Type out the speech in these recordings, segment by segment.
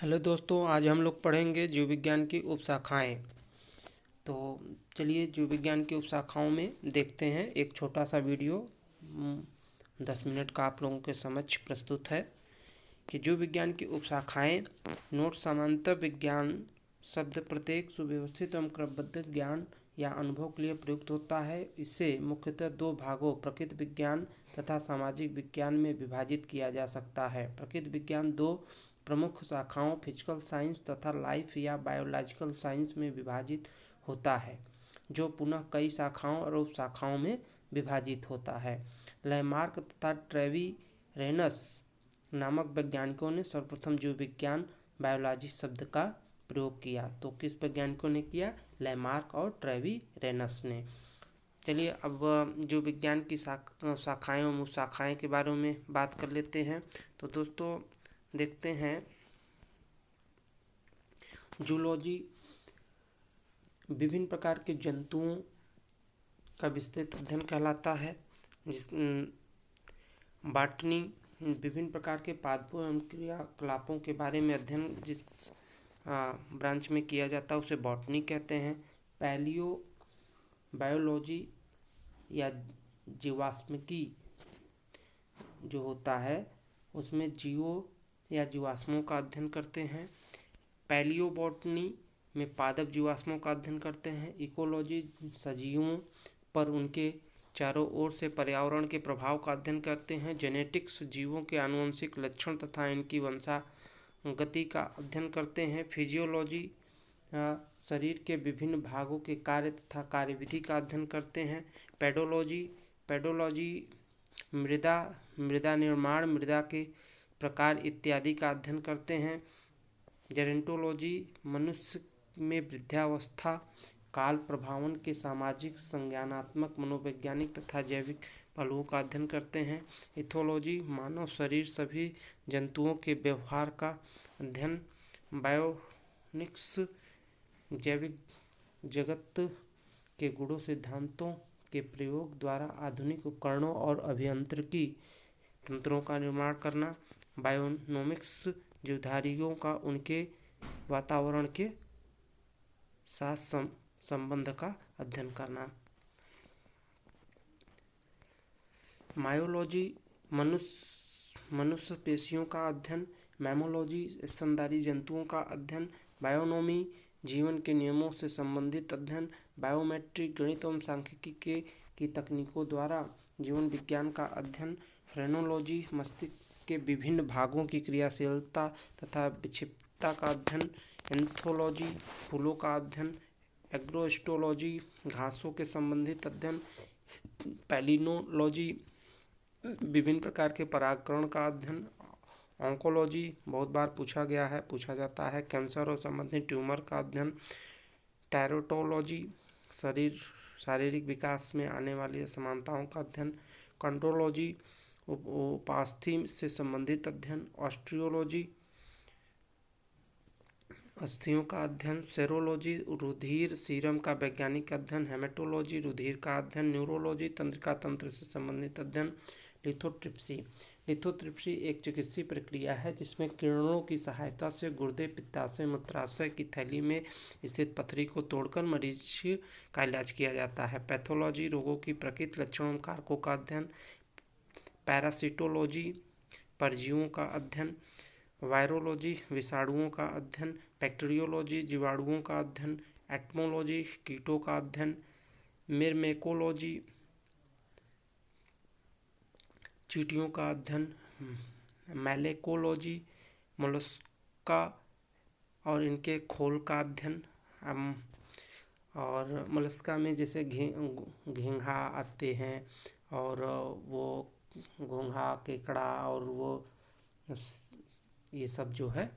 Hello दोस्तों, आज हम लोग पढ़ेंगे जीव विज्ञान की उपशाखाएं। तो चलिए जीव विज्ञान की उपशाखाओं में देखते हैं। एक छोटा सा वीडियो 10 मिनट का आप लोगों के समक्ष प्रस्तुत है कि जीव विज्ञान की उपशाखाएं। नोट: समांतर विज्ञान शब्द प्रत्येक सुव्यवस्थित एवं क्रमबद्ध ज्ञान या अनुभव के लिए प्रयुक्त होता है। इसे मुख्यतः दो भागों प्रकृति विज्ञान तथा सामाजिक विज्ञान में विभाजित किया जा सकता है। प्रकृति विज्ञान दो प्रमुख शाखाओं फिजिकल साइंस तथा लाइफ या बायोलॉजिकल साइंस में विभाजित होता है, जो पुनः कई शाखाओं और उपशाखाओं में विभाजित होता है। लैमार्क तथा ट्रेविरेनस नामक वैज्ञानिकों ने सर्वप्रथम जीव विज्ञान बायोलॉजी शब्द का प्रयोग किया। तो किस वैज्ञानिकों ने किया? लैमार्क और ट्रेविरेनस ने। चलिए अब जीव विज्ञान की शाखाएं और शाखाएं के बारे में बात कर लेते हैं। तो दोस्तों देखते हैं, जूलॉजी विभिन्न प्रकार के जंतुओं का विस्तृत अध्ययन कहलाता है। बॉटनी विभिन्न प्रकार के पादपों एवं क्रियाकलापों के बारे में अध्ययन जिस ब्रांच में किया जाता है उसे बॉटनी कहते हैं। पैलियो बायोलॉजी या जीवाश्मिकी जो होता है उसमें जीवों या जीवाश्मों का अध्ययन करते हैं। पैलियोबॉटनी में पादप जीवाश्मों का अध्ययन करते हैं। इकोलॉजी सजीवों पर उनके चारों ओर से पर्यावरण के प्रभाव का अध्ययन करते हैं। जेनेटिक्स जीवों के आनुवंशिक लक्षण तथा इनकी वंशागति का अध्ययन करते हैं। फिजियोलॉजी शरीर के विभिन्न भागों के कार्य तथा कार्यविधि का अध्ययन करते हैं। पेडोलॉजी मृदा निर्माण, मृदा के प्रकार इत्यादि का अध्ययन करते हैं। जेरोंटोलॉजी मनुष्य में वृद्धावस्था काल प्रभावन के सामाजिक, संज्ञानात्मक, मनोवैज्ञानिक तथा जैविक पहलुओं का अध्ययन करते हैं। इथोलॉजी मानव शरीर सभी जंतुओं के व्यवहार का अध्ययन। बायोनिक्स जैविक जगत के गुणों सिद्धांतों के प्रयोग द्वारा आधुनिक उपकरणों और अभियांत्रिकी तंत्रों का निर्माण करना। बायोनोमिक्स जीवधारियों का उनके वातावरण के साथ संबंध का अध्ययन करना। मायोलॉजी मनुष्य पेशियों का अध्ययन। मैमोलॉजी स्तनधारी जंतुओं का अध्ययन। बायोनोमी जीवन के नियमों से संबंधित अध्ययन। बायोमेट्रिक गणित एवं सांख्यिकी की तकनीकों द्वारा जीवन विज्ञान का अध्ययन। फ्रेनोलॉजी मस्तिष्क के विभिन्न भागों की क्रियाशीलता तथा विक्षिप्तता का अध्ययन। एंथोलॉजी फूलों का अध्ययन। एग्रोस्टोलॉजी घासों के संबंधित अध्ययन। पैलिनोलॉजी विभिन्न प्रकार के परागकण का अध्ययन। ऑन्कोलॉजी बहुत बार पूछा जाता है कैंसर और संबंधित ट्यूमर का अध्ययन। टेरोटोलॉजी शारीरिक विकास में आने वाली असमानताओं का अध्ययन। कंट्रोलॉजी उपास्थि से संबंधित अध्ययन। ऑस्टियोलॉजी अस्थियों का अध्ययन। सेरोलॉजी रुधिर सीरम का वैज्ञानिक अध्ययन। हेमेटोलॉजी रुधिर का अध्ययन। न्यूरोलॉजी तंत्रिका तंत्र से संबंधित अध्ययन। लिथोट्रिप्सी एक चिकित्सीय प्रक्रिया है जिसमें किरणों की सहायता से गुर्दे, पित्ताशय, मूत्राशय की थैली में स्थित पथरी को तोड़कर मरीज का इलाज किया जाता है। पैथोलॉजी रोगों की प्रकृति, लक्षणों, कारकों का अध्ययन। पैरासिटोलॉजी परजीवियों का अध्ययन। वायरोलॉजी विषाणुओं का अध्ययन। बैक्टीरियोलॉजी जीवाणुओं का अध्ययन। एटमोलॉजी कीटों का अध्ययन। मिरमेकोलॉजी चींटियों का अध्ययन। मैलेकोलॉजी मोलस्का और इनके खोल का अध्ययन। और मोलस्का में जैसे घोंघा आते हैं और वो घोंघा, केकड़ा और वो ये सब जो है।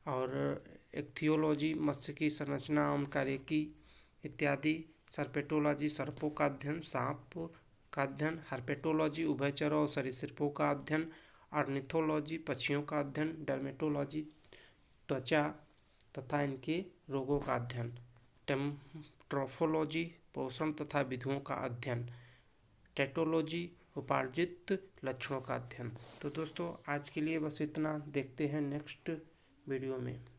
और इक्थियोलॉजी मत्स्य की संरचना एवं कार्यकी इत्यादि। सर्पेटोलॉजी सर्पों का अध्ययन, सांप का अध्ययन। हर्पेटोलॉजी उभयचर और सरीसृपों का अध्ययन। ऑर्निथोलॉजी पक्षियों का अध्ययन। डर्मेटोलॉजी त्वचा तथा इनके रोगों का अध्ययन। ट्रॉफोलॉजी पोषण तथा विधियों का अध्ययन। टेटोलॉजी उपार्जित लक्षणों का अध्ययन। तो दोस्तों आज के लिए बस इतना। देखते हैं नेक्स्ट वीडियो में।